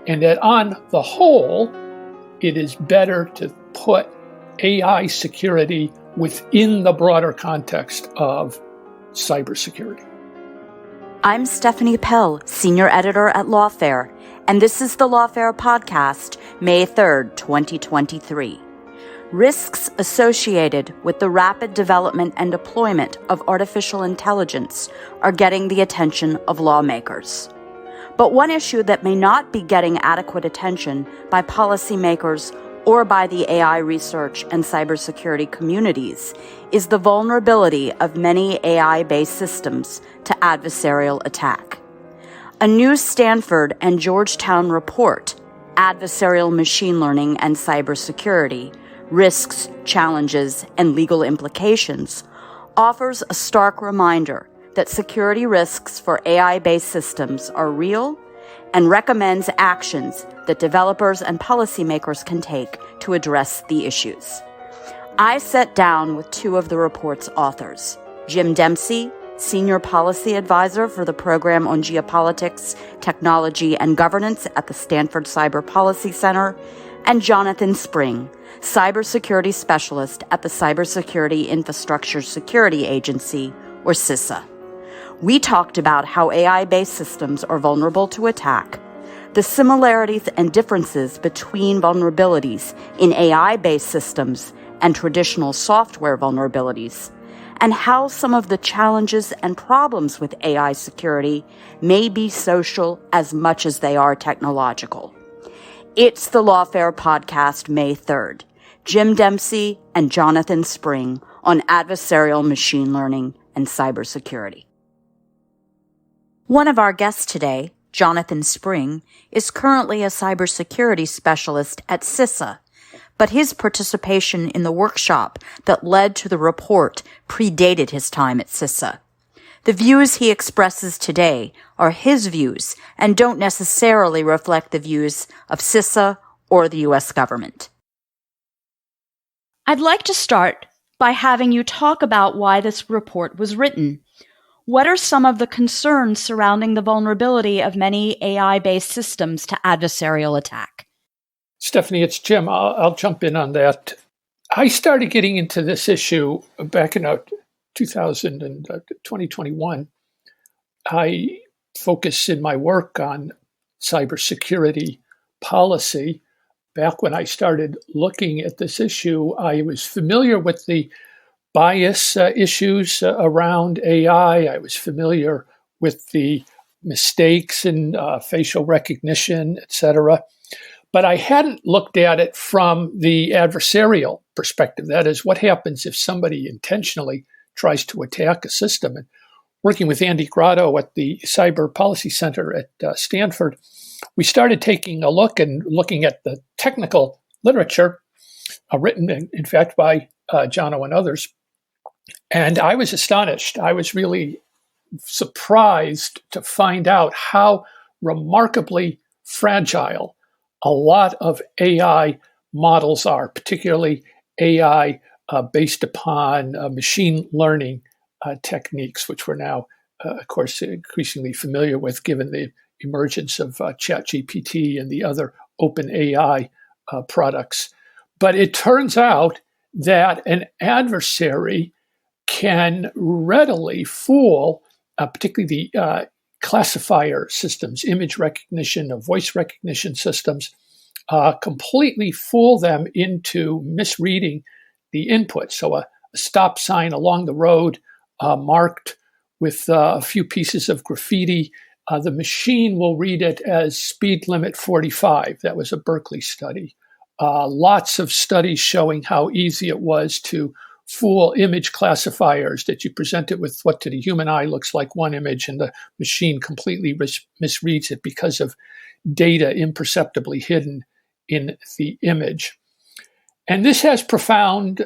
and that on the whole, it is better to put AI security within the broader context of cybersecurity. I'm Stephanie Pell, Senior Editor at Lawfare, and this is the Lawfare podcast, May 3rd, 2023. Risks associated with the rapid development and deployment of artificial intelligence are getting the attention of lawmakers. But one issue that may not be getting adequate attention by policymakers or by the AI research and cybersecurity communities is the vulnerability of many AI-based systems to adversarial attack. A new Stanford and Georgetown report, Adversarial Machine Learning and Cybersecurity, Risks, Challenges, and Legal Implications, offers a stark reminder that security risks for AI-based systems are real and recommends actions that developers and policymakers can take to address the issues. I sat down with two of the report's authors, Jim Dempsey, Senior Policy Advisor for the Program on Geopolitics, Technology, and Governance at the Stanford Cyber Policy Center, and Jonathan Spring, Cybersecurity Specialist at the Cybersecurity Infrastructure Security Agency, or CISA. We talked about how AI-based systems are vulnerable to attack, the similarities and differences between vulnerabilities in AI-based systems and traditional software vulnerabilities, and how some of the challenges and problems with AI security may be social as much as they are technological. It's the Lawfare podcast, May 3rd. Jim Dempsey and Jonathan Spring on adversarial machine learning and cybersecurity. One of our guests today, Jonathan Spring, is currently a cybersecurity specialist at CISA, but his participation in the workshop that led to the report predated his time at CISA. The views he expresses today are his views and don't necessarily reflect the views of CISA or the U.S. government. I'd like to start by having you talk about why this report was written. What are some of the concerns surrounding the vulnerability of many AI-based systems to adversarial attack? Stephanie, it's Jim. I'll jump in on that. I started getting into this issue back in 2021. I focus in my work on cybersecurity policy. Back when I started looking at this issue, I was familiar with the bias issues around AI. I was familiar with the mistakes in facial recognition, et cetera. But I hadn't looked at it from the adversarial perspective. That is, what happens if somebody intentionally tries to attack a system? And working with Andy Grotto at the Cyber Policy Center at Stanford, we started taking a look and looking at the technical literature written, in fact, by Jono and others. And I was astonished. I was really surprised to find out how remarkably fragile a lot of AI models are, particularly AI based upon machine learning techniques, which we're now, of course, increasingly familiar with given the emergence of ChatGPT and the other open AI products. But it turns out that an adversary can readily fool, particularly the classifier systems, image recognition, voice recognition systems, completely fool them into misreading the input. So a stop sign along the road marked with a few pieces of graffiti, the machine will read it as speed limit 45. That was a Berkeley study. Lots of studies showing how easy it was to fool image classifiers, that you present it with what to the human eye looks like one image and the machine completely misreads it because of data imperceptibly hidden in the image. And this has profound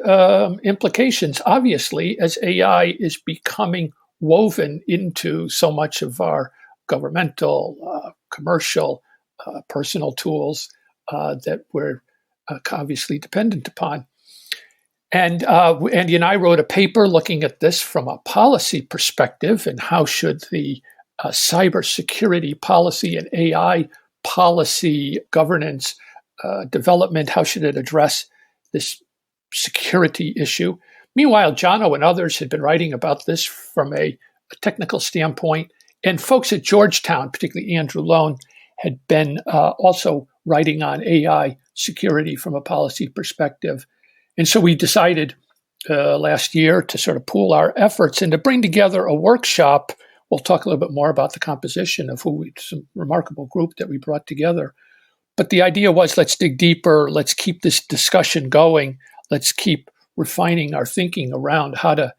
implications, obviously, as AI is becoming woven into so much of our governmental, commercial, personal tools that we're obviously dependent upon. And Andy and I wrote a paper looking at this from a policy perspective and how should the cybersecurity policy and AI policy governance development? How should it address this security issue? Meanwhile, Jono and others had been writing about this from a technical standpoint, and folks at Georgetown, particularly Andrew Lone, had been also writing on AI security from a policy perspective. And so we decided last year to sort of pool our efforts and to bring together a workshop. We'll talk a little bit more about the composition of some remarkable group that we brought together. But the idea was, let's dig deeper. Let's keep this discussion going. Let's keep refining our thinking around how to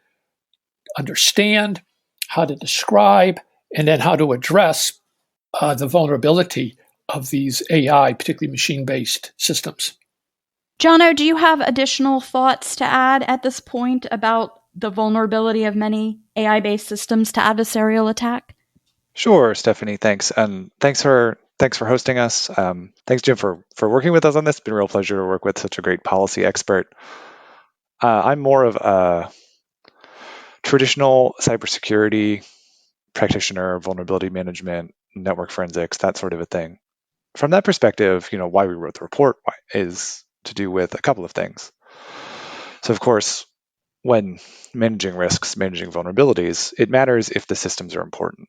understand, how to describe, and then how to address the vulnerability of these AI, particularly machine-based systems. Jono, do you have additional thoughts to add at this point about the vulnerability of many AI-based systems to adversarial attack? Sure, Stephanie, thanks. And thanks for hosting us. Thanks, Jim, for working with us on this. It's been a real pleasure to work with such a great policy expert. I'm more of a traditional cybersecurity practitioner, vulnerability management, network forensics, that sort of a thing. From that perspective, why we wrote the report is to do with a couple of things. So, of course, when managing risks, managing vulnerabilities, it matters if the systems are important.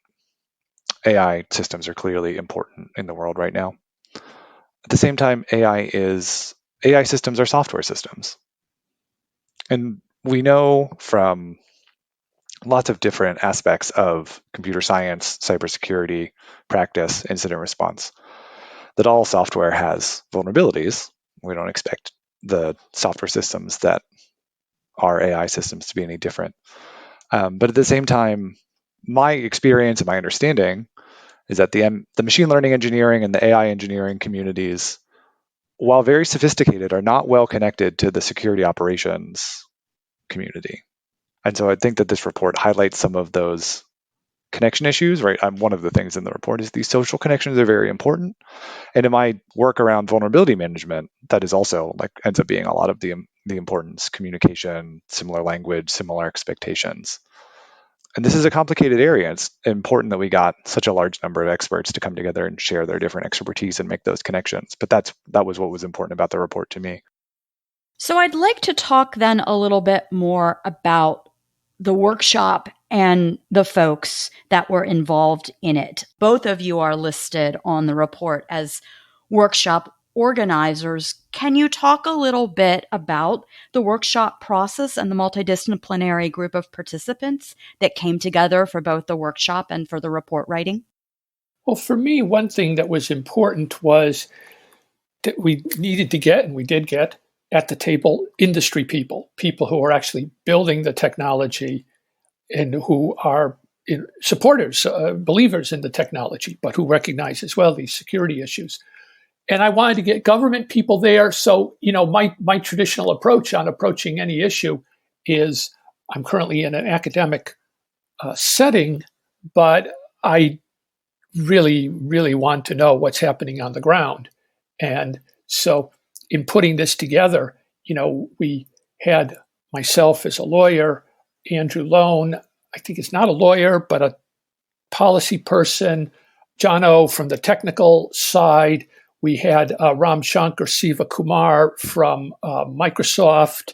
AI systems are clearly important in the world right now. At the same time, AI systems are software systems. And we know from lots of different aspects of computer science, cybersecurity, practice, incident response, that all software has vulnerabilities. We don't expect the software systems that are AI systems to be any different. But at the same time, my experience and my understanding is that the machine learning engineering and the AI engineering communities, while very sophisticated, are not well connected to the security operations community. And so I think that this report highlights some of those connection issues, right? One of the things in the report is these social connections are very important. And in my work around vulnerability management, that is also ends up being a lot of the importance, communication, similar language, similar expectations. And this is a complicated area. It's important that we got such a large number of experts to come together and share their different expertise and make those connections. But that was what was important about the report to me. So I'd like to talk then a little bit more about the workshop and the folks that were involved in it. Both of you are listed on the report as workshop organizers. Can you talk a little bit about the workshop process and the multidisciplinary group of participants that came together for both the workshop and for the report writing? Well, for me, one thing that was important was that we needed to get, and we did get, at the table industry people who are actually building the technology and who are supporters, believers in the technology, but who recognize as well these security issues. And I wanted to get government people there. So, my traditional approach on approaching any issue is I'm currently in an academic setting, but I really, really want to know what's happening on the ground. And so in putting this together, we had myself as a lawyer, Andrew Lone, I think is not a lawyer, but a policy person, Jono from the technical side. We had Ram Shankar Siva Kumar from Microsoft.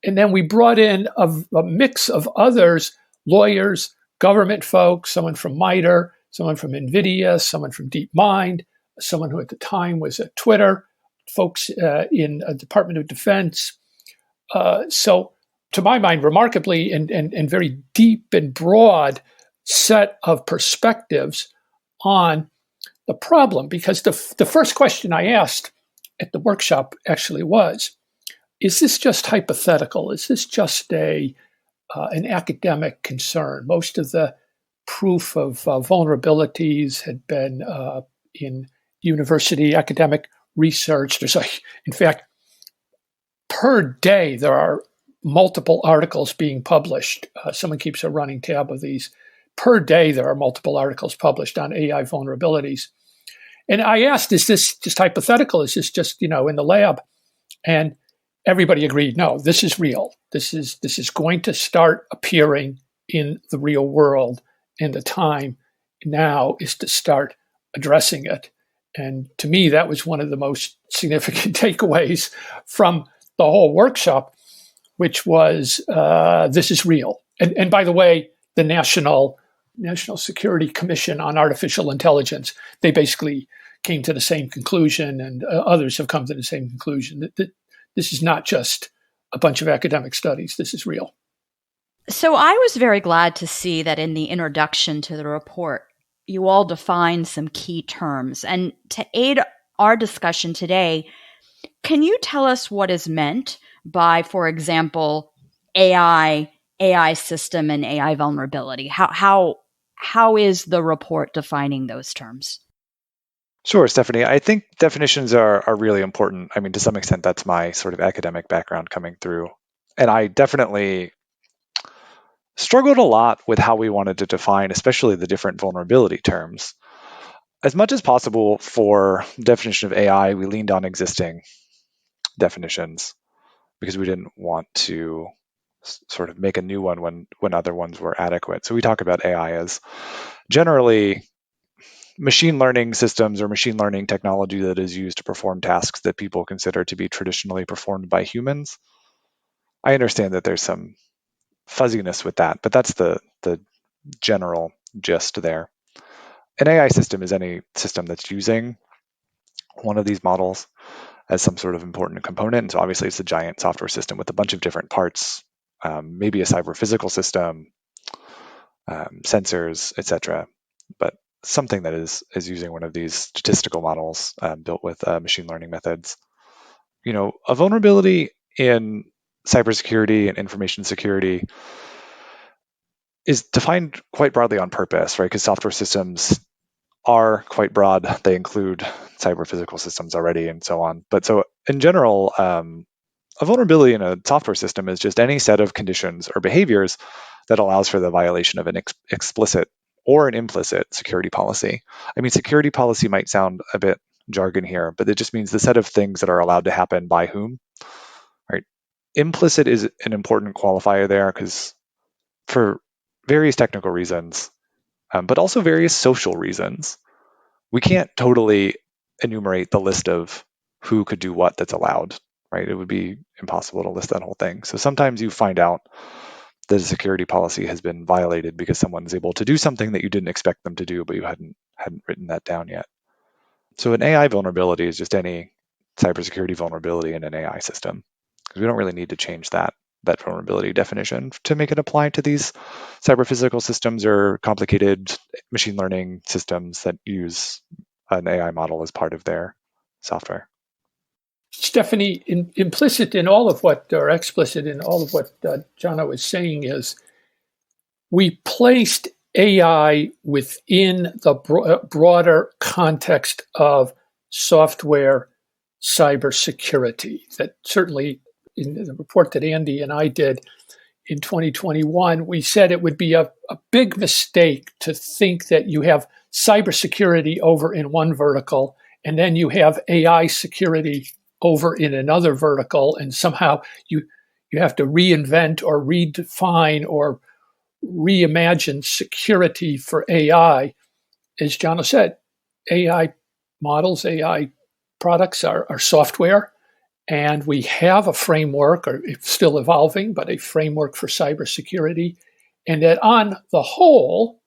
And then we brought in a mix of others, lawyers, government folks, someone from MITRE, someone from NVIDIA, someone from DeepMind, someone who at the time was at Twitter, folks in the Department of Defense. So to my mind, remarkably and very deep and broad set of perspectives on the problem. Because the first question I asked at the workshop actually was, is this just hypothetical? Is this just an academic concern? Most of the proof of vulnerabilities had been in university academic research. In fact, per day, there are multiple articles being published. Someone keeps a running tab of these. Per day, there are multiple articles published on AI vulnerabilities. And I asked, is this just hypothetical? Is this just, in the lab? And everybody agreed, no, this is real. This is going to start appearing in the real world. And the time now is to start addressing it. And to me, that was one of the most significant takeaways from the whole workshop, which was this is real. And by the way, the National Security Commission on Artificial Intelligence, they basically came to the same conclusion, and others have come to the same conclusion, that this is not just a bunch of academic studies. This is real. So I was very glad to see that in the introduction to the report, you all defined some key terms. And to aid our discussion today, can you tell us what is meant by, for example, AI system, and AI vulnerability? How is the report defining those terms? Sure, Stephanie. I think definitions are really important. I mean, to some extent, that's my sort of academic background coming through. And I definitely struggled a lot with how we wanted to define, especially the different vulnerability terms. As much as possible for the definition of AI, we leaned on existing definitions because we didn't want to sort of make a new one when other ones were adequate. So we talk about AI as generally machine learning systems or machine learning technology that is used to perform tasks that people consider to be traditionally performed by humans. I understand that there's some fuzziness with that, but that's the general gist there. An AI system is any system that's using one of these models as some sort of important component. And so obviously it's a giant software system with a bunch of different parts, maybe a cyber physical system, sensors, etc. But something that is using one of these statistical models built with machine learning methods. A vulnerability in cybersecurity and information security is defined quite broadly on purpose, right? Because software systems are quite broad. They include cyber physical systems already and so on. But so in general, a vulnerability in a software system is just any set of conditions or behaviors that allows for the violation of an explicit or an implicit security policy. I mean, security policy might sound a bit jargon here, but it just means the set of things that are allowed to happen by whom, right? Implicit is an important qualifier there because for various technical reasons, but also various social reasons, we can't totally enumerate the list of who could do what that's allowed, right? It would be impossible to list that whole thing. So sometimes you find out that a security policy has been violated because someone is able to do something that you didn't expect them to do, but you hadn't written that down yet. So an AI vulnerability is just any cybersecurity vulnerability in an AI system, because we don't really need to change that vulnerability definition to make it apply to these cyber physical systems or complicated machine learning systems that use an AI model as part of their software. Stephanie, implicit in all of what, or explicit in all of what Jono was saying is, we placed AI within the broader context of software cybersecurity. That certainly in the report that Andy and I did in 2021, we said it would be a big mistake to think that you have cybersecurity over in one vertical and then you have AI security over in another vertical, and somehow you have to reinvent or redefine or reimagine security for AI. As Jono said, AI models, AI products are software, and we have a framework, or it's still evolving, but a framework for cybersecurity. And that on the whole,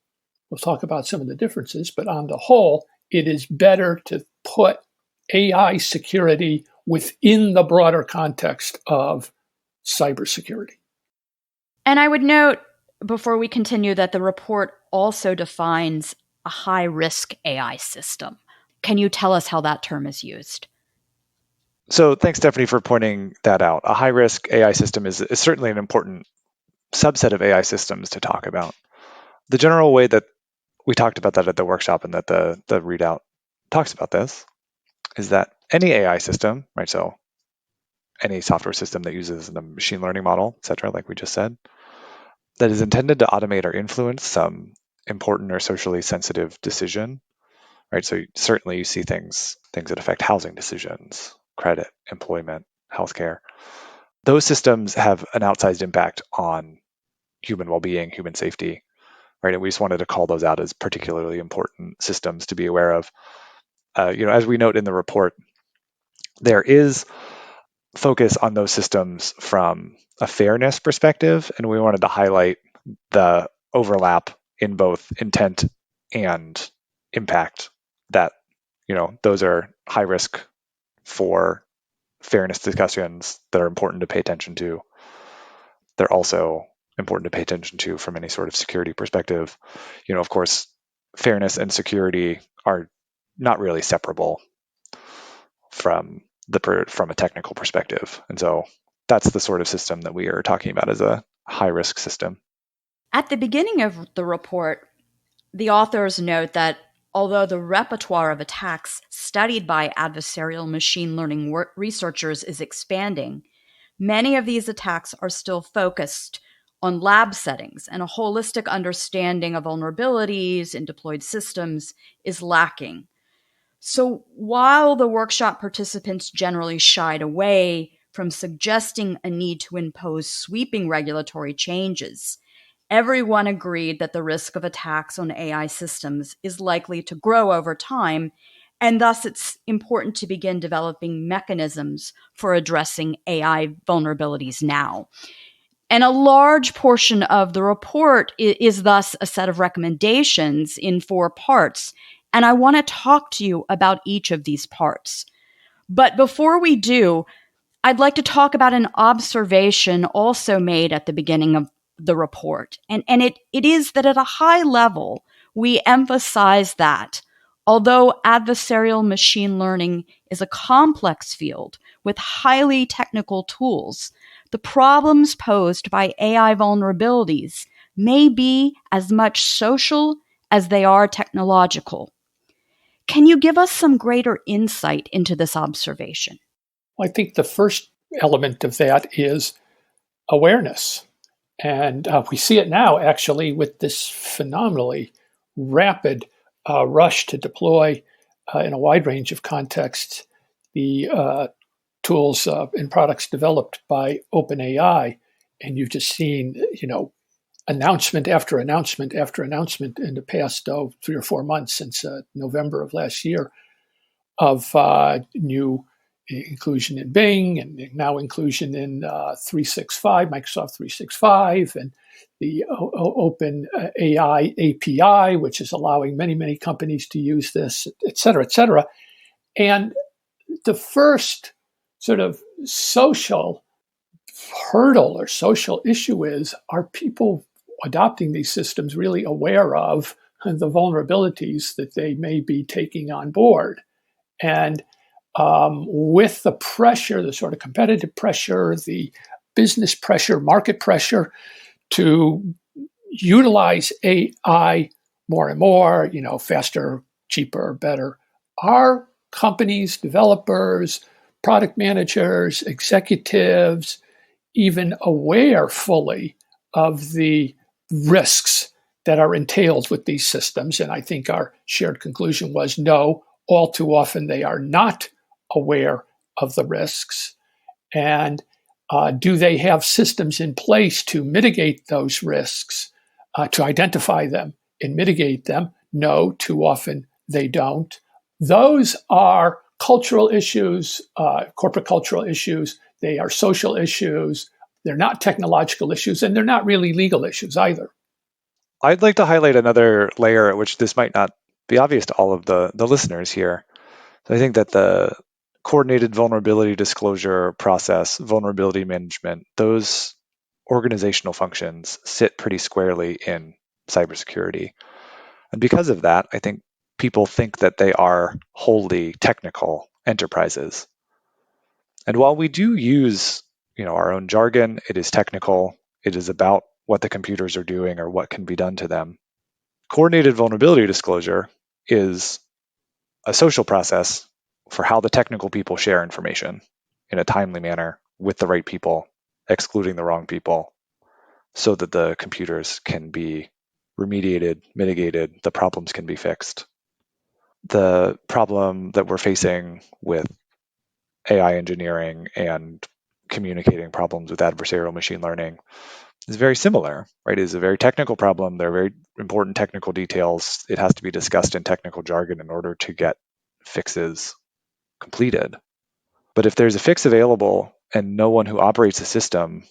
we'll talk about some of the differences, but on the whole, it is better to put AI security within the broader context of cybersecurity. And I would note, before we continue, that the report also defines a high-risk AI system. Can you tell us how that term is used? So thanks, Stephanie, for pointing that out. A high-risk AI system is certainly an important subset of AI systems to talk about. The general way that we talked about that at the workshop and that the readout talks about this is that any AI system, right, so any software system that uses a machine learning model, et cetera, like we just said, that is intended to automate or influence some important or socially sensitive decision, right? So certainly you see things that affect housing decisions, credit, employment, healthcare. Those systems have an outsized impact on human well-being, human safety, right? And we just wanted to call those out as particularly important systems to be aware of. as we note in the report, there is focus on those systems from a fairness perspective, and we wanted to highlight the overlap in both intent and impact that, those are high risk for fairness discussions that are important to pay attention to. They're also important to pay attention to from any sort of security perspective. Of course, fairness and security are not really separable from a technical perspective. And so that's the sort of system that we are talking about as a high risk system. At the beginning of the report, the authors note that although the repertoire of attacks studied by adversarial machine learning researchers is expanding, many of these attacks are still focused on lab settings, and a holistic understanding of vulnerabilities in deployed systems is lacking. So while the workshop participants generally shied away from suggesting a need to impose sweeping regulatory changes, everyone agreed that the risk of attacks on AI systems is likely to grow over time, and thus it's important to begin developing mechanisms for addressing AI vulnerabilities now. And a large portion of the report is thus a set of recommendations in 4 parts, and I want to talk to you about each of these parts. But before we do, I'd like to talk about an observation also made at the beginning of the report. And it is that at a high level, we emphasize that although adversarial machine learning is a complex field with highly technical tools, the problems posed by AI vulnerabilities may be as much social as they are technological. Can you give us some greater insight into this observation? I think the first element of that is awareness. And we see it now, actually, with this phenomenally rapid rush to deploy in a wide range of contexts the tools and products developed by OpenAI. And you've just seen, announcement after announcement after announcement in the past 3 or 4 months since November of last year of new inclusion in Bing and now inclusion in 365, Microsoft 365, and the Open AI API, which is allowing many, many companies to use this, et cetera, et cetera. And the first sort of social hurdle or social issue is, are people adopting these systems really aware of the vulnerabilities that they may be taking on board? And with the pressure, the sort of competitive pressure, the business pressure, market pressure to utilize AI more and more, faster, cheaper, better, are companies, developers, product managers, executives even aware fully of the risks that are entailed with these systems? And I think our shared conclusion was no, all too often they are not aware of the risks. And do they have systems in place to mitigate those risks, to identify them and mitigate them? No, too often they don't. Those are cultural issues, corporate cultural issues. They are social issues. They're not technological issues, and they're not really legal issues either. I'd like to highlight another layer at which this might not be obvious to all of the listeners here. So I think that the coordinated vulnerability disclosure process, vulnerability management, those organizational functions sit pretty squarely in cybersecurity. And because of that, I think people think that they are wholly technical enterprises. And while we do use, our own jargon, it is technical, it is about what the computers are doing or what can be done to them. Coordinated vulnerability disclosure is a social process for how the technical people share information in a timely manner with the right people, excluding the wrong people, so that the computers can be remediated, mitigated, the problems can be fixed. The problem that we're facing with AI engineering and communicating problems with adversarial machine learning is very similar, right? It is a very technical problem. There are very important technical details. It has to be discussed in technical jargon in order to get fixes completed. But if there's a fix available and no one who operates the system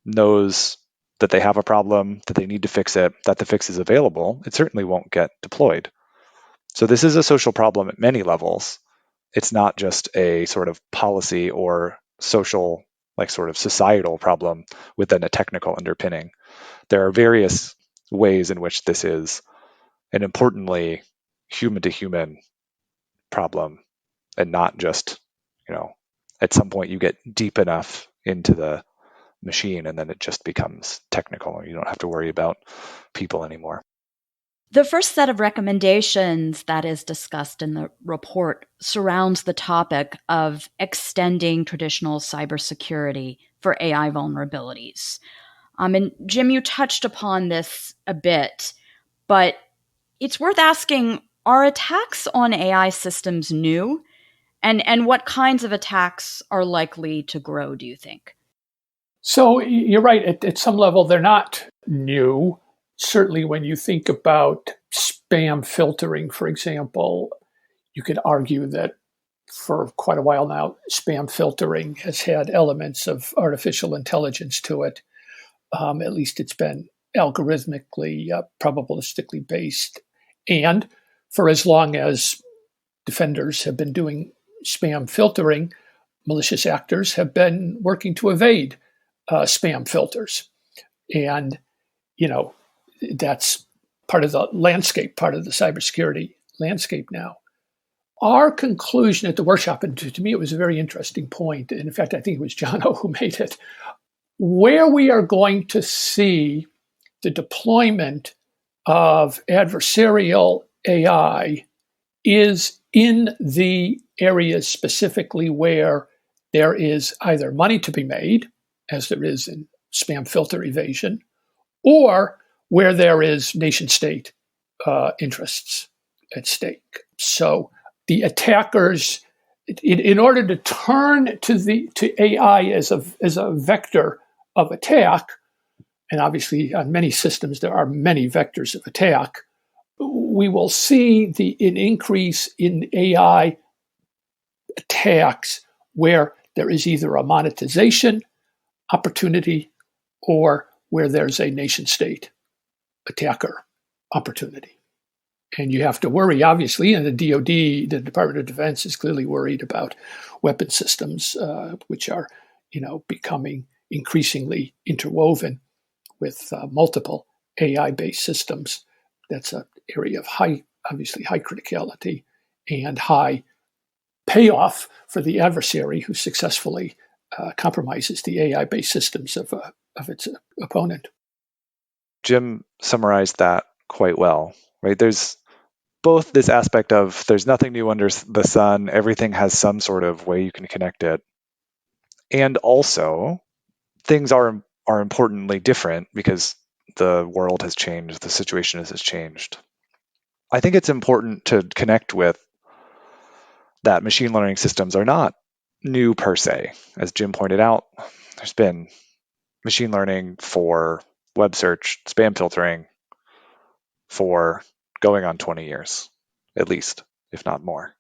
knows that they have a problem, that they need to fix it, that the fix is available, it certainly won't get deployed. So this is a social problem at many levels. It's not just a sort of policy or social, like sort of societal problem within a technical underpinning. There are various ways in which this is an importantly human to human problem, and not just, at some point you get deep enough into the machine and then it just becomes technical and you don't have to worry about people anymore. The first set of recommendations that is discussed in the report surrounds the topic of extending traditional cybersecurity for AI vulnerabilities. And Jim, you touched upon this a bit, but it's worth asking, are attacks on AI systems new? And what kinds of attacks are likely to grow, do you think? So you're right. At some level, they're not new. Certainly, when you think about spam filtering, for example, you could argue that for quite a while now, spam filtering has had elements of artificial intelligence to it. At least it's been algorithmically, probabilistically based. And for as long as defenders have been doing spam filtering, malicious actors have been working to evade spam filters. And, that's part of the landscape, part of the cybersecurity landscape now. Our conclusion at the workshop, and to me it was a very interesting point, and in fact I think it was Jono who made it, where we are going to see the deployment of adversarial AI is in the areas specifically where there is either money to be made, as there is in spam filter evasion, or where there is nation-state interests at stake. So the attackers, in order to turn to AI as a vector of attack, and obviously on many systems there are many vectors of attack, we will see an increase in AI attacks where there is either a monetization opportunity or where there's a nation-state attacker opportunity. And you have to worry, obviously, and the DoD, the Department of Defense, is clearly worried about weapon systems, which are, becoming increasingly interwoven with multiple AI-based systems. That's an area of high criticality and high payoff for the adversary who successfully compromises the AI-based systems of its opponent. Jim summarized that quite well, right? There's both this aspect of there's nothing new under the sun, everything has some sort of way you can connect it. And also, things are importantly different because the world has changed, the situation has changed. I think it's important to connect with that machine learning systems are not new per se. As Jim pointed out, there's been machine learning for web search, spam filtering for going on 20 years, at least, if not more.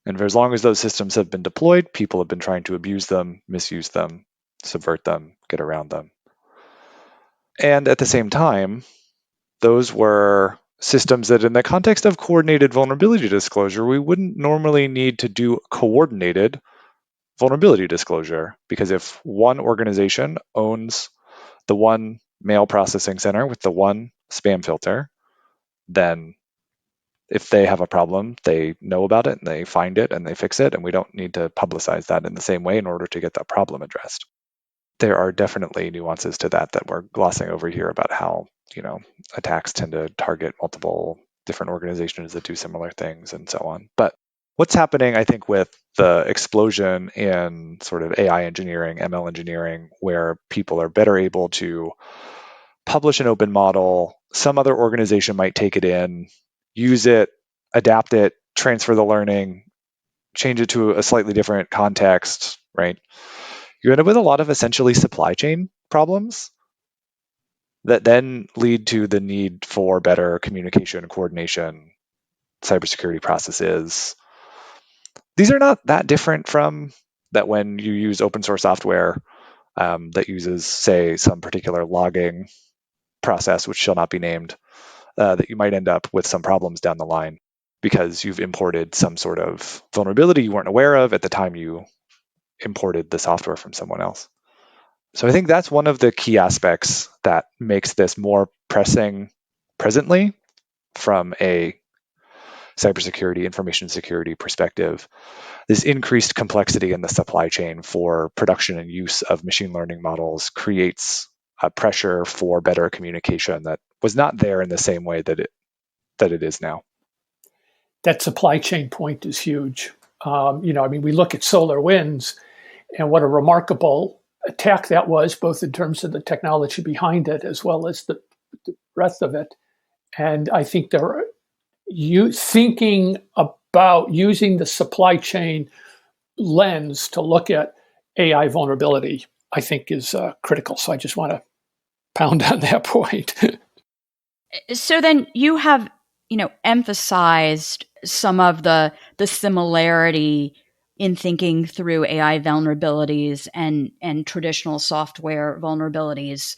And for as long as those systems have been deployed, people have been trying to abuse them, misuse them, subvert them, get around them. And at the same time, those were systems that in the context of coordinated vulnerability disclosure, we wouldn't normally need to do coordinated vulnerability disclosure, because if one organization owns the one mail processing center with the one spam filter, then if they have a problem, they know about it and they find it and they fix it, and we don't need to publicize that in the same way in order to get that problem addressed. There are definitely nuances to that we're glossing over here about how, attacks tend to target multiple different organizations that do similar things and so on. But what's happening, I think, with the explosion in sort of AI engineering, ML engineering, where people are better able to publish an open model, some other organization might take it in, use it, adapt it, transfer the learning, change it to a slightly different context, right? You end up with a lot of essentially supply chain problems that then lead to the need for better communication, coordination, cybersecurity processes, These are not that different from that when you use open source software that uses, say, some particular logging process, which shall not be named, that you might end up with some problems down the line because you've imported some sort of vulnerability you weren't aware of at the time you imported the software from someone else. So I think that's one of the key aspects that makes this more pressing presently from a cybersecurity, information security perspective. This increased complexity in the supply chain for production and use of machine learning models creates a pressure for better communication that was not there in the same way that it is now. That supply chain point is huge. We look at SolarWinds and what a remarkable attack that was, both in terms of the technology behind it as well as the breadth of it. And I think you thinking about using the supply chain lens to look at AI vulnerability, I think is critical. So I just want to pound on that point. So then you have, emphasized some of the similarity in thinking through AI vulnerabilities and traditional software vulnerabilities.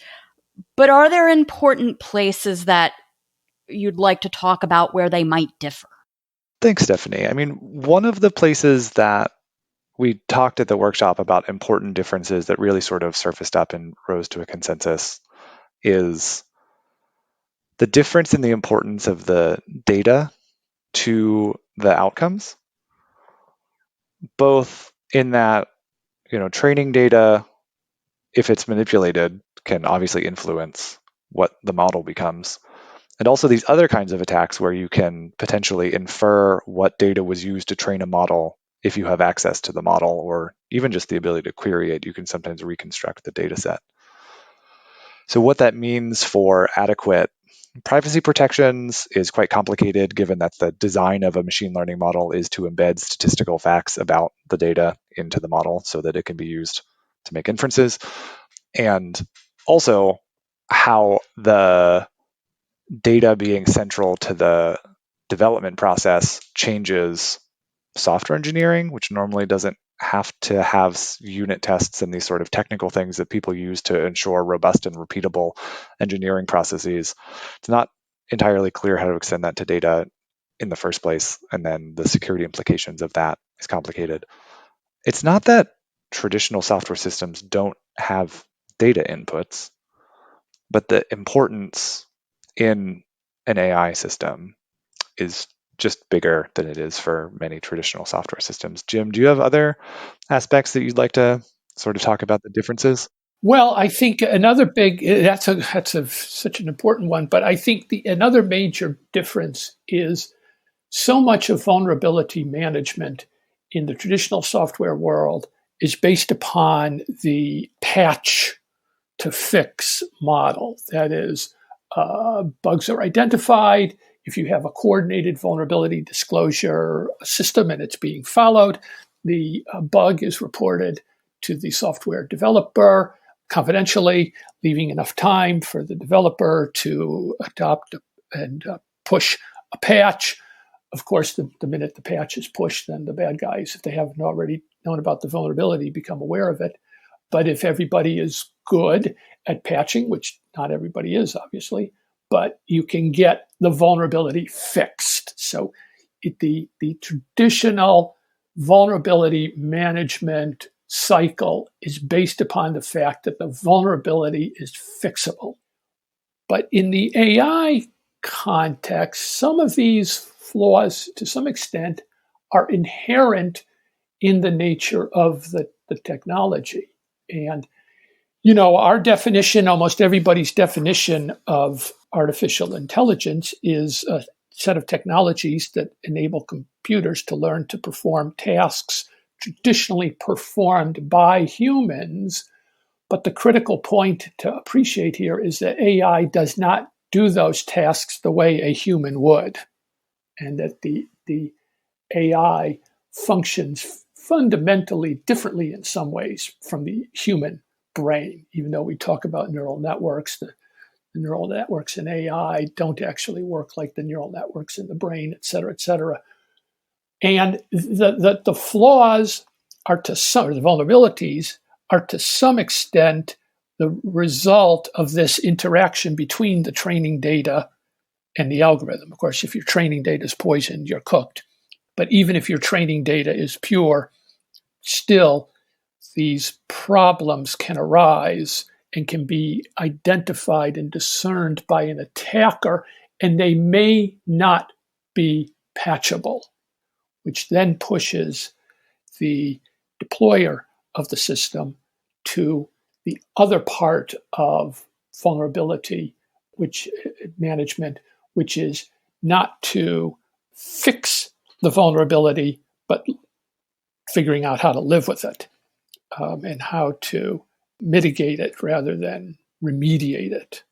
But are there important places that you'd like to talk about where they might differ? Thanks, Stephanie. One of the places that we talked at the workshop about important differences that really sort of surfaced up and rose to a consensus is the difference in the importance of the data to the outcomes, both in that, training data, if it's manipulated, can obviously influence what the model becomes. And also these other kinds of attacks where you can potentially infer what data was used to train a model if you have access to the model, or even just the ability to query it, you can sometimes reconstruct the data set. So what that means for adequate privacy protections is quite complicated, given that the design of a machine learning model is to embed statistical facts about the data into the model so that it can be used to make inferences. And also how the data being central to the development process changes software engineering, which normally doesn't have to have unit tests and these sort of technical things that people use to ensure robust and repeatable engineering processes. It's not entirely clear how to extend that to data in the first place, and then the security implications of that is complicated. It's not that traditional software systems don't have data inputs, but the importance in an AI system is just bigger than it is for many traditional software systems. Jim, do you have other aspects that you'd like to sort of talk about the differences? Well, I think another that's such an important one, but I think another major difference is so much of vulnerability management in the traditional software world is based upon the patch to fix model. That is, bugs are identified. If you have a coordinated vulnerability disclosure system and it's being followed, the bug is reported to the software developer confidentially, leaving enough time for the developer to adopt and push a patch. Of course, the minute the patch is pushed, then the bad guys, if they haven't already known about the vulnerability, become aware of it. But if everybody is good at patching, which not everybody is, obviously, but you can get the vulnerability fixed. So the traditional vulnerability management cycle is based upon the fact that the vulnerability is fixable. But in the AI context, some of these flaws, to some extent, are inherent in the nature of the technology. And, our definition, almost everybody's definition of artificial intelligence is a set of technologies that enable computers to learn to perform tasks traditionally performed by humans. But the critical point to appreciate here is that AI does not do those tasks the way a human would, and that the AI functions fundamentally differently in some ways from the human brain. Even though we talk about neural networks, the neural networks in AI don't actually work like the neural networks in the brain, et cetera, et cetera. And the flaws are to some, or the vulnerabilities are to some extent the result of this interaction between the training data and the algorithm. Of course, if your training data is poisoned, you're cooked. But even if your training data is pure, still these problems can arise and can be identified and discerned by an attacker, and they may not be patchable, which then pushes the deployer of the system to the other part of vulnerability, which management, which is not to fix the vulnerability, but figuring out how to live with it and how to mitigate it rather than remediate it.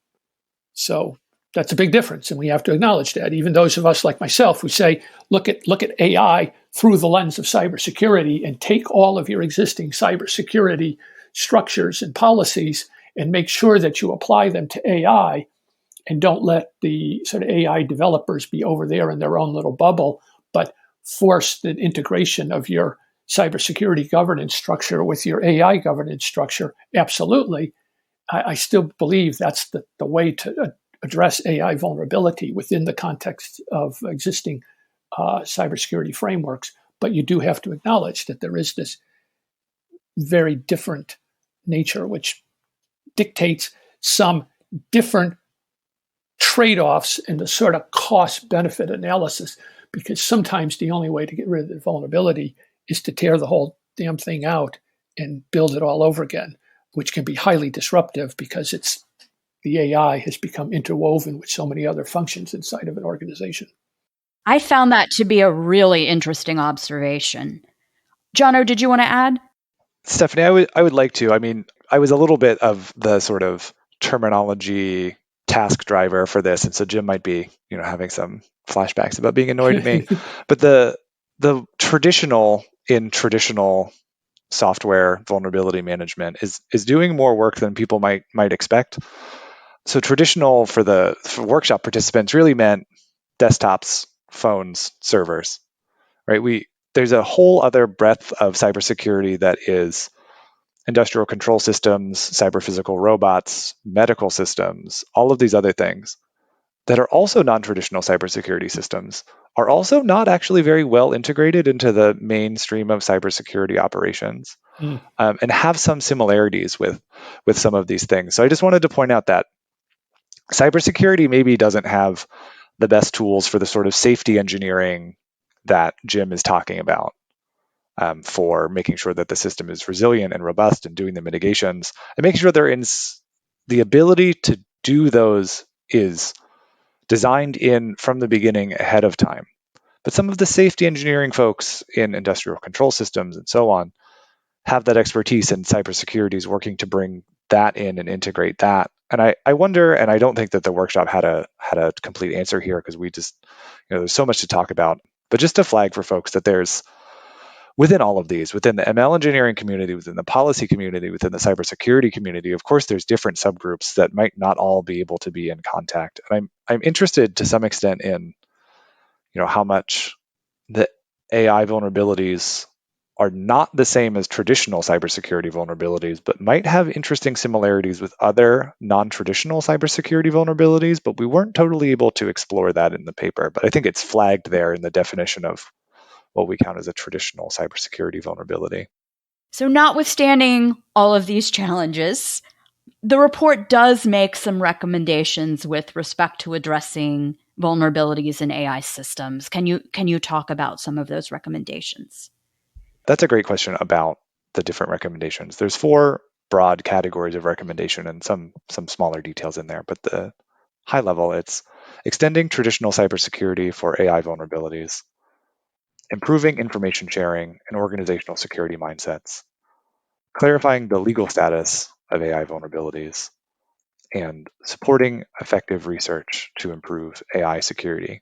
So that's a big difference, and we have to acknowledge that. Even those of us like myself who say, look at AI through the lens of cybersecurity and take all of your existing cybersecurity structures and policies and make sure that you apply them to AI and don't let the sort of AI developers be over there in their own little bubble, but force the integration of your cybersecurity governance structure with your AI governance structure. Absolutely. I still believe that's the way to address AI vulnerability within the context of existing cybersecurity frameworks. But you do have to acknowledge that there is this very different nature, which dictates some different trade-offs in the sort of cost-benefit analysis, because sometimes the only way to get rid of the vulnerability is to tear the whole damn thing out and build it all over again, which can be highly disruptive because the AI has become interwoven with so many other functions inside of an organization. I found that to be a really interesting observation. Jono, did you want to add? Stephanie, I would like to. I mean, I was a little bit of the sort of terminology task driver for this, and so Jim might be, having some flashbacks about being annoyed at me. But the traditional software vulnerability management is doing more work than people might expect. So traditional for workshop participants really meant desktops, phones, servers, right? There's a whole other breadth of cybersecurity that is industrial control systems, cyber physical robots, medical systems, all of these other things that are also non-traditional cybersecurity systems are also not actually very well integrated into the mainstream of cybersecurity operations, and have some similarities with some of these things. So I just wanted to point out that cybersecurity maybe doesn't have the best tools for the sort of safety engineering that Jim is talking about, for making sure that the system is resilient and robust and doing the mitigations and making sure the ability to do those is designed in from the beginning ahead of time. But some of the safety engineering folks in industrial control systems and so on have that expertise, and cybersecurity is working to bring that in and integrate that. And I wonder, and I don't think that the workshop had a complete answer here, because we just, there's so much to talk about. But just to flag for folks that there's, within all of these, within the ML engineering community, within the policy community, within the cybersecurity community, of course, there's different subgroups that might not all be able to be in contact. And I'm interested to some extent in, how much the AI vulnerabilities are not the same as traditional cybersecurity vulnerabilities, but might have interesting similarities with other non-traditional cybersecurity vulnerabilities. But we weren't totally able to explore that in the paper. But I think it's flagged there in the definition of what we count as a traditional cybersecurity vulnerability. So notwithstanding all of these challenges, the report does make some recommendations with respect to addressing vulnerabilities in AI systems. Can you talk about some of those recommendations? That's a great question about the different recommendations. There's 4 broad categories of recommendation and some smaller details in there, but the high level, it's extending traditional cybersecurity for AI vulnerabilities, improving information sharing and organizational security mindsets, clarifying the legal status of AI vulnerabilities, and supporting effective research to improve AI security.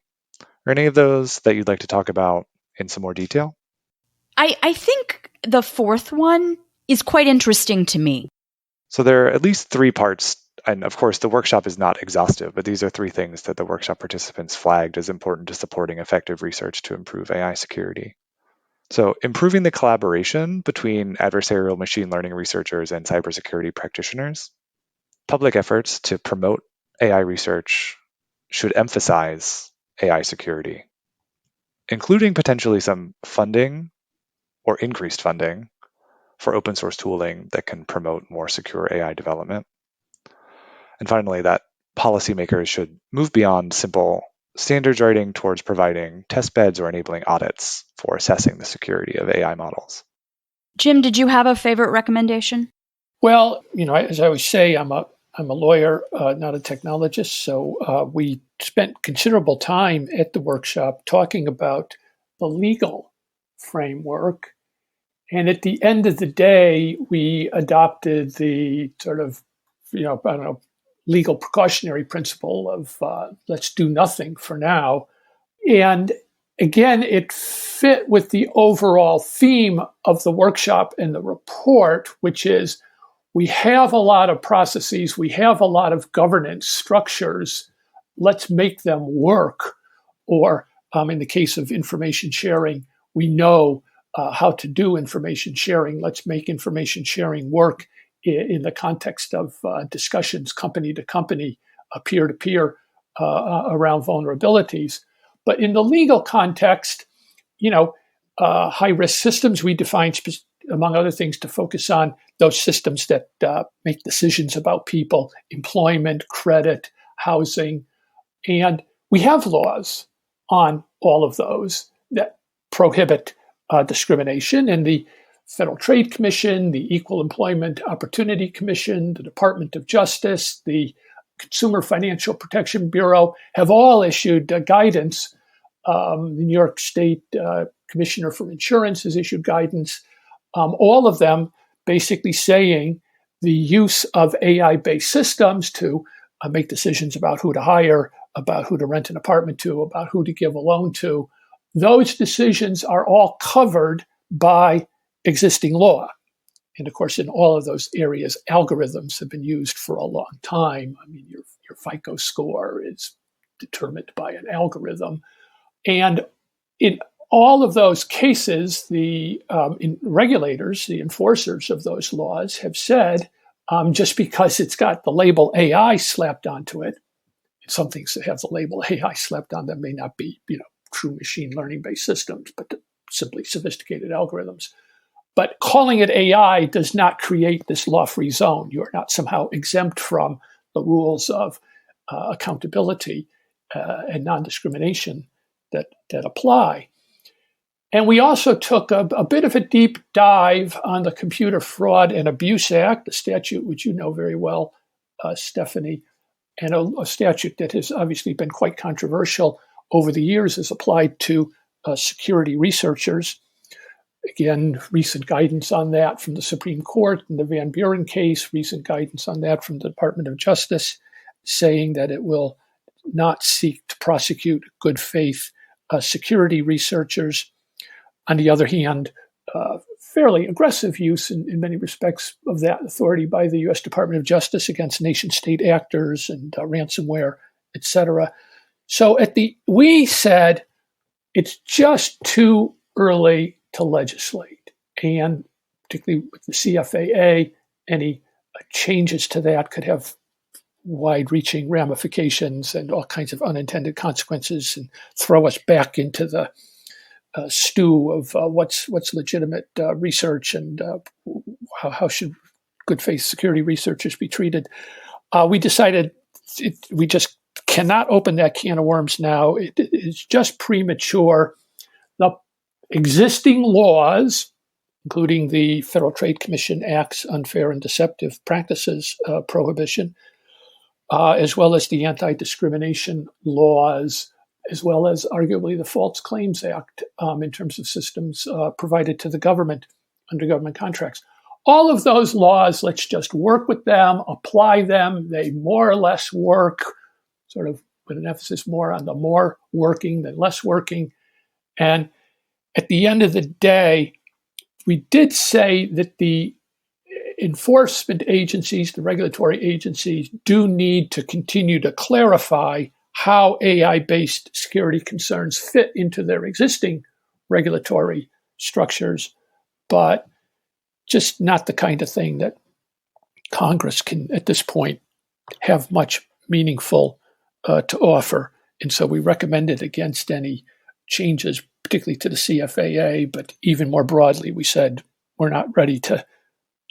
Are any of those that you'd like to talk about in some more detail? I think the fourth one is quite interesting to me. So there are at least 3 parts And of course, the workshop is not exhaustive, but these are three things that the workshop participants flagged as important to supporting effective research to improve AI security. So improving the collaboration between adversarial machine learning researchers and cybersecurity practitioners. Public efforts to promote AI research should emphasize AI security, including potentially some funding or increased funding for open source tooling that can promote more secure AI development. And finally, that policymakers should move beyond simple standards writing towards providing test beds or enabling audits for assessing the security of AI models. Jim, did you have a favorite recommendation? Well, as I always say, I'm a lawyer, not a technologist. So we spent considerable time at the workshop talking about the legal framework. And at the end of the day, we adopted the sort of, legal precautionary principle of let's do nothing for now. And again, it fit with the overall theme of the workshop and the report, which is we have a lot of processes, we have a lot of governance structures, let's make them work. Or in the case of information sharing, we know how to do information sharing. Let's make information sharing work in the context of discussions company to company, peer to peer around vulnerabilities. But in the legal context, high risk systems we define, among other things, to focus on those systems that make decisions about people, employment, credit, housing. And we have laws on all of those that prohibit discrimination. And the Federal Trade Commission, the Equal Employment Opportunity Commission, the Department of Justice, the Consumer Financial Protection Bureau have all issued guidance. The New York State Commissioner for Insurance has issued guidance. All of them basically saying the use of AI-based systems to make decisions about who to hire, about who to rent an apartment to, about who to give a loan to, those decisions are all covered by existing law. And of course, in all of those areas, algorithms have been used for a long time. I mean, your FICO score is determined by an algorithm. And in all of those cases, the regulators, the enforcers of those laws have said, just because it's got the label AI slapped onto it, some things that have the label AI slapped on them may not be, true machine learning based systems, but simply sophisticated algorithms. But calling it AI does not create this law-free zone. You are not somehow exempt from the rules of accountability and non-discrimination that apply. And we also took a bit of a deep dive on the Computer Fraud and Abuse Act, a statute which you know very well, Stephanie, and a statute that has obviously been quite controversial over the years as applied to security researchers. Again, recent guidance on that from the Supreme Court in the Van Buren case, recent guidance on that from the Department of Justice, saying that it will not seek to prosecute good faith security researchers. On the other hand, fairly aggressive use in many respects of that authority by the U.S. Department of Justice against nation-state actors and ransomware, et cetera. So we said it's just too early to legislate. And particularly with the CFAA, any changes to that could have wide-reaching ramifications and all kinds of unintended consequences and throw us back into the stew of what's legitimate research and how should good faith security researchers be treated. We decided we just cannot open that can of worms now. It is just premature. The existing laws, including the Federal Trade Commission Act's unfair and deceptive practices prohibition, as well as the anti-discrimination laws, as well as arguably the False Claims Act in terms of systems provided to the government under government contracts. All of those laws, let's just work with them, apply them. They more or less work, sort of with an emphasis more on the more working than less working. And at the end of the day, we did say that enforcement agencies, the regulatory agencies, do need to continue to clarify how AI-based security concerns fit into their existing regulatory structures, but just not the kind of thing that Congress can, at this point, have much meaningful to offer. And so we recommended against any changes, particularly to the CFAA, but even more broadly, we said we're not ready to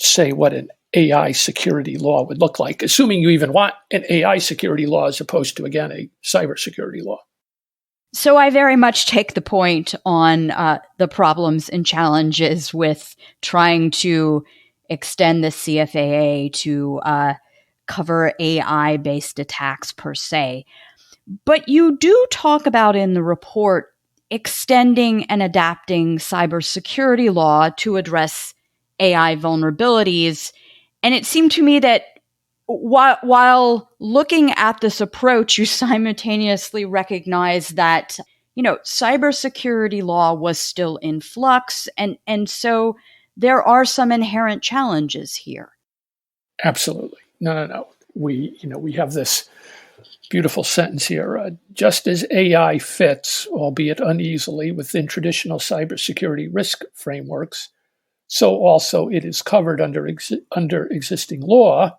say what an AI security law would look like, assuming you even want an AI security law as opposed to, again, a cybersecurity law. So I very much take the point on the problems and challenges with trying to extend the CFAA to cover AI-based attacks per se. But you do talk about in the report extending and adapting cybersecurity law to address AI vulnerabilities. And it seemed to me that while looking at this approach, you simultaneously recognize that, cybersecurity law was still in flux. And so there are some inherent challenges here. Absolutely. No. We have this beautiful sentence here. Just as AI fits, albeit uneasily, within traditional cybersecurity risk frameworks, so also it is covered under existing law,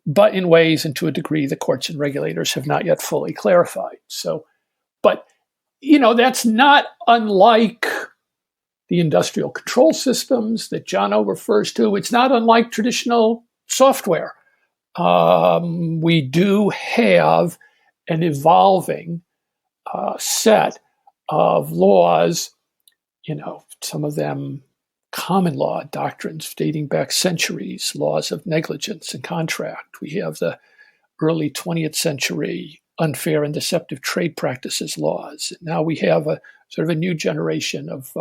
but in ways and to a degree the courts and regulators have not yet fully clarified. So, but, that's not unlike the industrial control systems that Jono refers to. It's not unlike traditional software. We do have an evolving set of laws, some of them common law doctrines dating back centuries, laws of negligence and contract. We have the early 20th century unfair and deceptive trade practices laws. Now we have a sort of a new generation of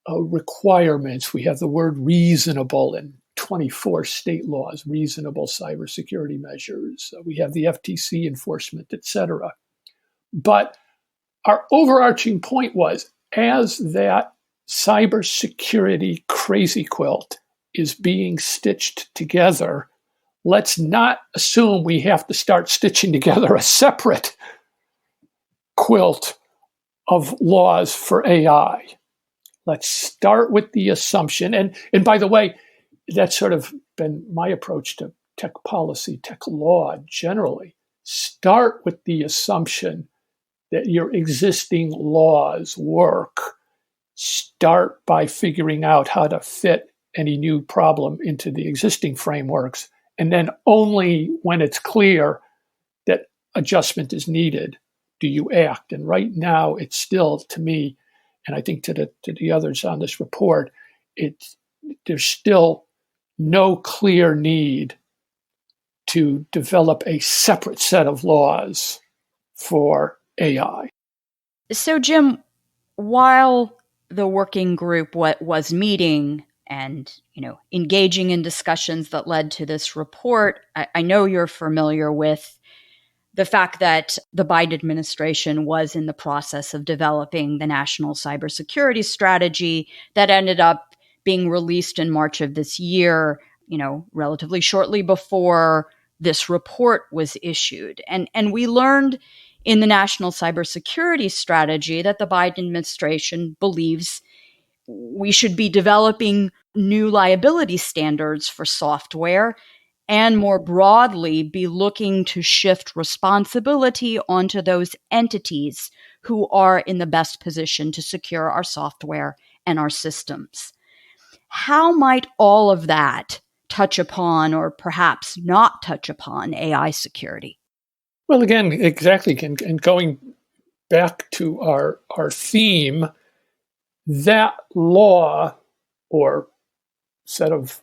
requirements. We have the word reasonable in 24 state laws, reasonable cybersecurity measures. We have the FTC enforcement, et cetera. But our overarching point was, as that cybersecurity crazy quilt is being stitched together, let's not assume we have to start stitching together a separate quilt of laws for AI. Let's start with the assumption, and by the way, that's sort of been my approach to tech policy, tech law generally. Start with the assumption that your existing laws work. Start by figuring out how to fit any new problem into the existing frameworks. And then only when it's clear that adjustment is needed do you act. And right now, it's still, to me, and I think to the others on this report, there's still no clear need to develop a separate set of laws for AI. So, Jim, while the working group was meeting and engaging in discussions that led to this report, I know you're familiar with the fact that the Biden administration was in the process of developing the national cybersecurity strategy that ended up being released in March of this year, relatively shortly before this report was issued. And we learned in the national cybersecurity strategy that the Biden administration believes we should be developing new liability standards for software and more broadly be looking to shift responsibility onto those entities who are in the best position to secure our software and our systems. How might all of that touch upon or perhaps not touch upon AI security? Well, again, exactly. And going back to our theme, that law or set of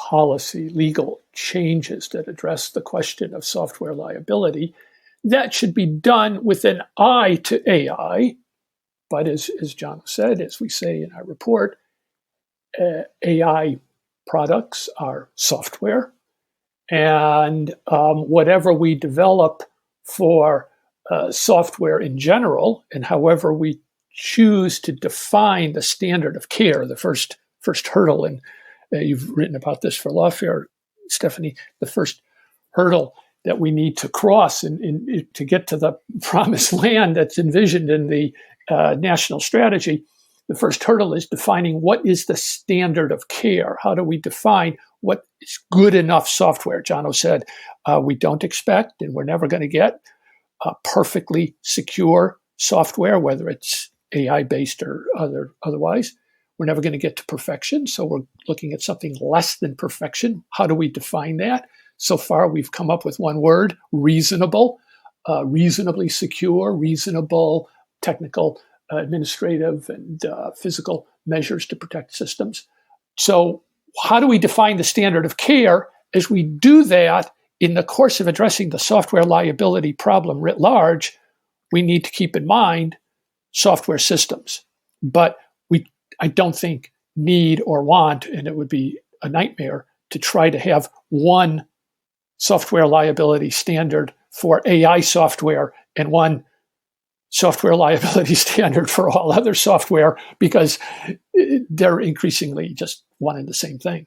policy, legal changes that address the question of software liability, that should be done with an eye to AI. But as John said, as we say in our report, AI products are software. And whatever we develop for software in general, and however we choose to define the standard of care, the first hurdle in you've written about this for Lawfare, Stephanie, the first hurdle that we need to cross to get to the promised land that's envisioned in the national strategy. The first hurdle is defining what is the standard of care. How do we define what is good enough software? Jono said, we don't expect and we're never going to get perfectly secure software, whether it's AI-based or otherwise. We're never going to get to perfection, so we're looking at something less than perfection. How do we define that? So far, we've come up with one word: reasonable, reasonably secure, reasonable technical, administrative, and physical measures to protect systems. So how do we define the standard of care? As we do that, in the course of addressing the software liability problem writ large, we need to keep in mind software systems. But I don't think need or want, and it would be a nightmare to try to have one software liability standard for AI software and one software liability standard for all other software, because they're increasingly just one and the same thing.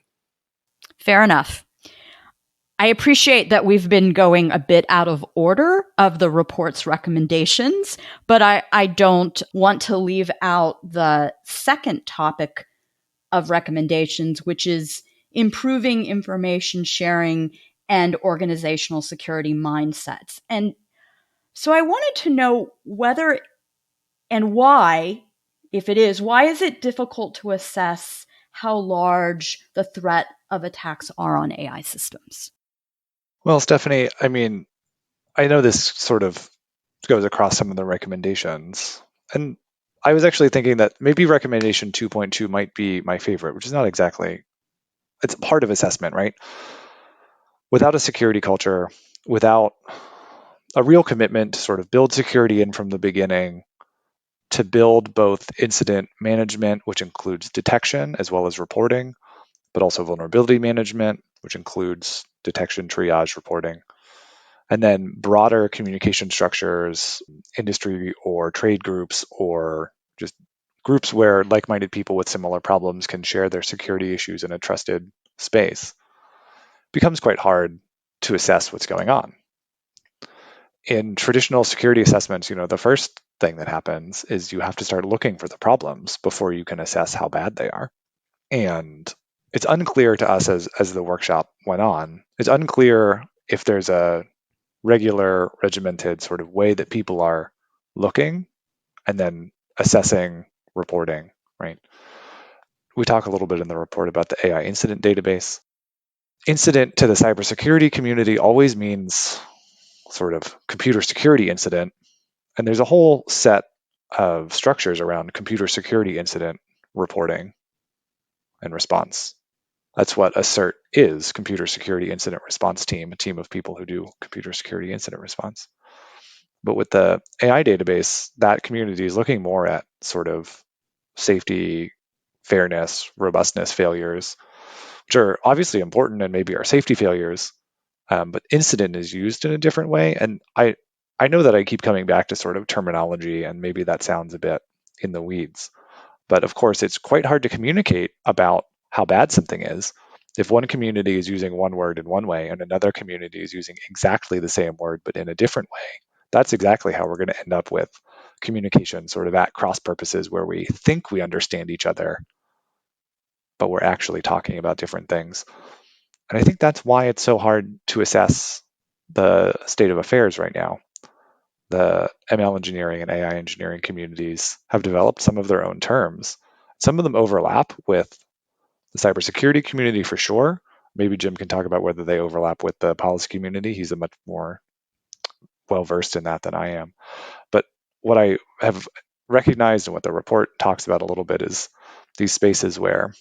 Fair enough. I appreciate that we've been going a bit out of order of the report's recommendations, but I don't want to leave out the second topic of recommendations, which is improving information sharing and organizational security mindsets. And so I wanted to know whether and why, if it is, why is it difficult to assess how large the threat of attacks are on AI systems? Well, Stephanie, I mean, I know this sort of goes across some of the recommendations. And I was actually thinking that maybe recommendation 2.2 might be my favorite, which is not exactly, it's part of assessment, right? Without a security culture, without a real commitment to sort of build security in from the beginning, to build both incident management, which includes detection as well as reporting, but also vulnerability management, which includes detection, triage, reporting, and then broader communication structures, industry or trade groups, or just groups where like-minded people with similar problems can share their security issues in a trusted space. It becomes quite hard to assess what's going on. In traditional security assessments, the first thing that happens is you have to start looking for the problems before you can assess how bad they are. And it's unclear to us as the workshop went on, it's unclear if there's a regular, regimented sort of way that people are looking and then assessing, reporting, right? We talk a little bit in the report about the AI incident database. Incident to the cybersecurity community always means sort of computer security incident. And there's a whole set of structures around computer security incident reporting and response. That's what ASSERT is, Computer Security Incident Response Team, a team of people who do computer security incident response. But with the AI database, that community is looking more at sort of safety, fairness, robustness failures, which are obviously important and maybe are safety failures, but incident is used in a different way. And I know that I keep coming back to sort of terminology, and maybe that sounds a bit in the weeds. But of course, it's quite hard to communicate about how bad something is if one community is using one word in one way and another community is using exactly the same word but in a different way. That's exactly how we're going to end up with communication sort of at cross purposes, where we think we understand each other, but we're actually talking about different things. And I think that's why it's so hard to assess the state of affairs right now. The ML engineering and AI engineering communities have developed some of their own terms. Some of them overlap with the cybersecurity community for sure. Maybe Jim can talk about whether they overlap with the policy community. He's a much more well-versed in that than I am. But what I have recognized and what the report talks about a little bit is these spaces where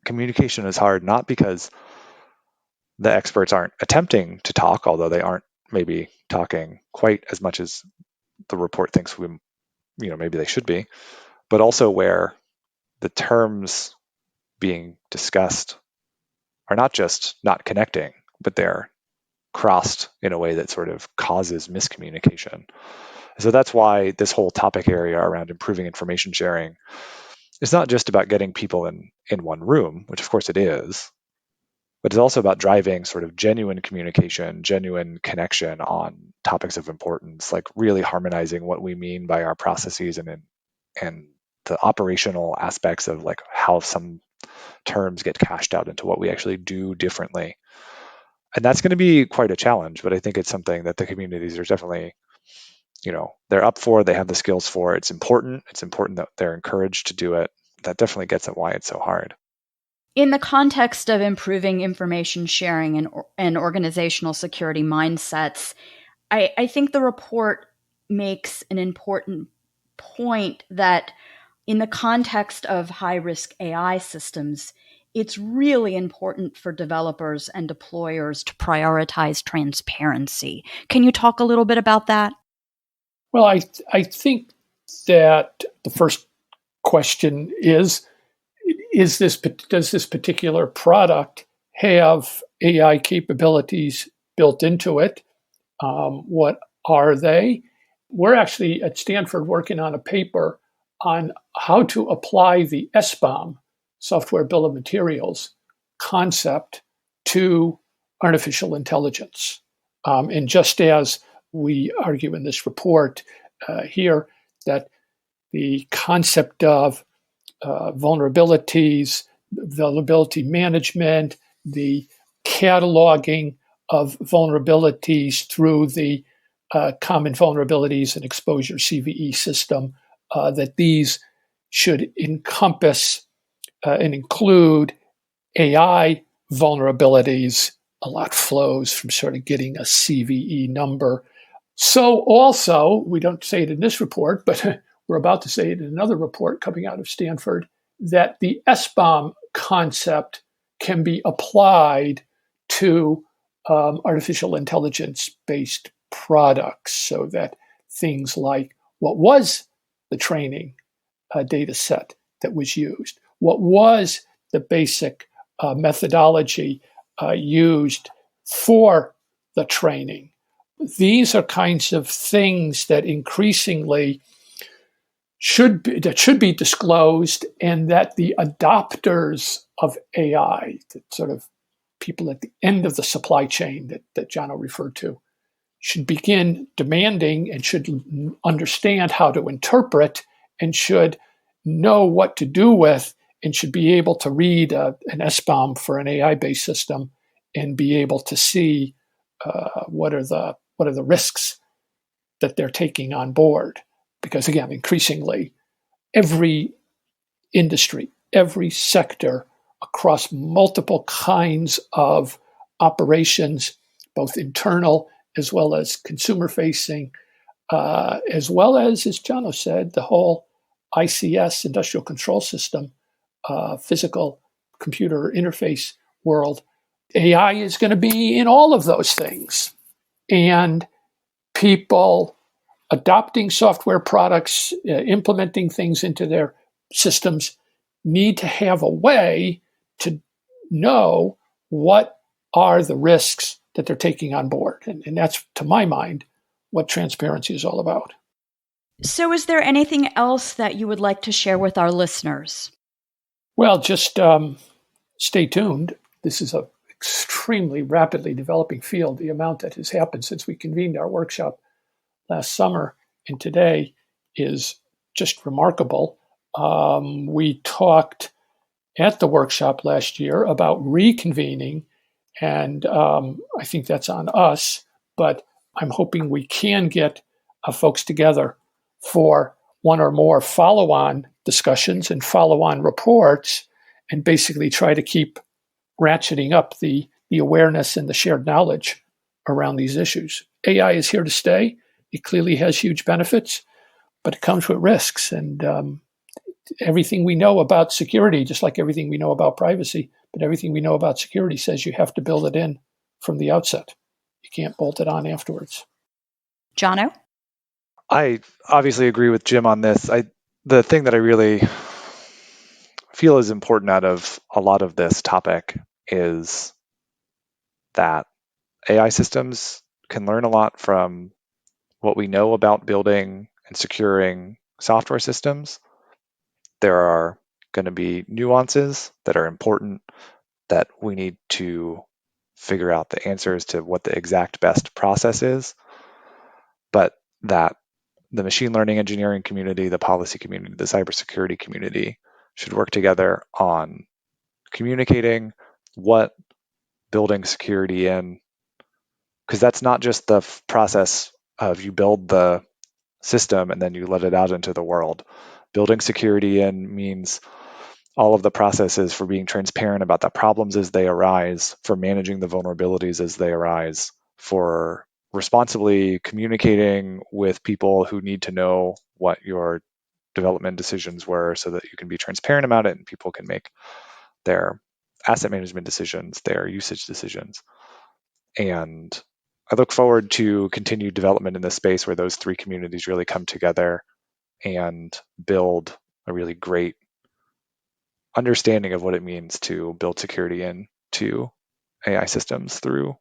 communication is hard, not because the experts aren't attempting to talk, although they aren't maybe talking quite as much as the report thinks maybe they should be, but also where the terms being discussed are not just not connecting, but they're crossed in a way that sort of causes miscommunication. So that's why this whole topic area around improving information sharing it's not just about getting people in one room, which of course it is, but it's also about driving sort of genuine communication, genuine connection on topics of importance, like really harmonizing what we mean by our processes and the operational aspects of like how some terms get cashed out into what we actually do differently. And that's going to be quite a challenge, but I think it's something that the communities are definitely, they're up for, they have the skills for. It's important that they're encouraged to do it. That definitely gets at why it's so hard. In the context of improving information sharing and organizational security mindsets, I think the report makes an important point that in the context of high-risk AI systems, it's really important for developers and deployers to prioritize transparency. Can you talk a little bit about that? Well, I think that the first question is does this particular product have AI capabilities built into it? What are they? We're actually at Stanford working on a paper on how to apply the SBOM, Software Bill of Materials, concept to artificial intelligence. And just as we argue in this report here that the concept of vulnerabilities, vulnerability management, the cataloging of vulnerabilities through the common vulnerabilities and exposure CVE system, that these should encompass and include AI vulnerabilities. A lot flows from sort of getting a CVE number. So also, we don't say it in this report, but we're about to say it in another report coming out of Stanford, that the SBOM concept can be applied to artificial intelligence-based products, so that things like what was the training data set that was used, what was the basic methodology used for the training. These are kinds of things that increasingly should be disclosed, and that the adopters of AI, the sort of people at the end of the supply chain that Jono referred to, should begin demanding and should understand how to interpret and should know what to do with and should be able to read an SBOM for an AI-based system and be able to see what are the risks that they're taking on board. Because again, increasingly, every industry, every sector across multiple kinds of operations, both internal as well as consumer-facing, as well as Jono said, the whole ICS, industrial control system, physical computer interface world. AI is going to be in all of those things. And people adopting software products, implementing things into their systems need to have a way to know what are the risks that they're taking on board. And that's, to my mind, what transparency is all about. So is there anything else that you would like to share with our listeners? Well, just stay tuned. This is an extremely rapidly developing field. The amount that has happened since we convened our workshop last summer and today is just remarkable. We talked at the workshop last year about reconvening, and I think that's on us, but I'm hoping we can get folks together for one or more follow-on discussions and follow-on reports and basically try to keep ratcheting up the awareness and the shared knowledge around these issues. AI is here to stay. It clearly has huge benefits, but it comes with risks. And everything we know about security, just like everything we know about privacy, but everything we know about security says you have to build it in from the outset. You can't bolt it on afterwards. Jono? I obviously agree with Jim on this. The thing that I really feel is important out of a lot of this topic is that AI systems can learn a lot from what we know about building and securing software systems. There are going to be nuances that are important that we need to figure out the answers to what the exact best process is, but that the machine learning engineering community, the policy community, the cybersecurity community should work together on communicating what building security in, because that's not just the process of you build the system and then you let it out into the world. Building security in means all of the processes for being transparent about the problems as they arise, for managing the vulnerabilities as they arise, for responsibly communicating with people who need to know what your development decisions were so that you can be transparent about it and people can make their asset management decisions, their usage decisions. And I look forward to continued development in this space where those three communities really come together and build a really great understanding of what it means to build security into AI systems through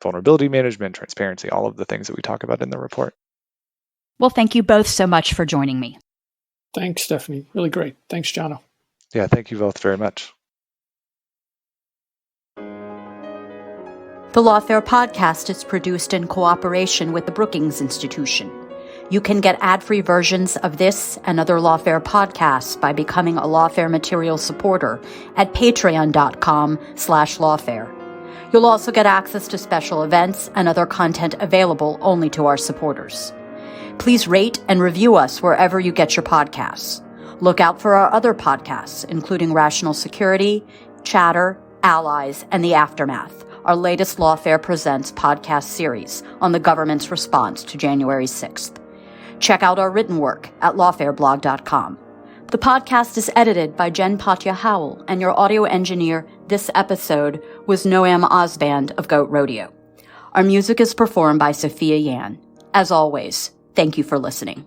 vulnerability management, transparency, all of the things that we talk about in the report. Well, thank you both so much for joining me. Thanks, Stephanie. Really great. Thanks, Jono. Yeah, thank you both very much. The Lawfare podcast is produced in cooperation with the Brookings Institution. You can get ad-free versions of this and other Lawfare podcasts by becoming a Lawfare material supporter at patreon.com/lawfare. You'll also get access to special events and other content available only to our supporters. Please rate and review us wherever you get your podcasts. Look out for our other podcasts, including Rational Security, Chatter, Allies, and The Aftermath, our latest Lawfare Presents podcast series on the government's response to January 6th. Check out our written work at lawfareblog.com. The podcast is edited by Jen Patja Howell, and your audio engineer this episode was Noam Osband of Goat Rodeo. Our music is performed by Sophia Yan. As always, thank you for listening.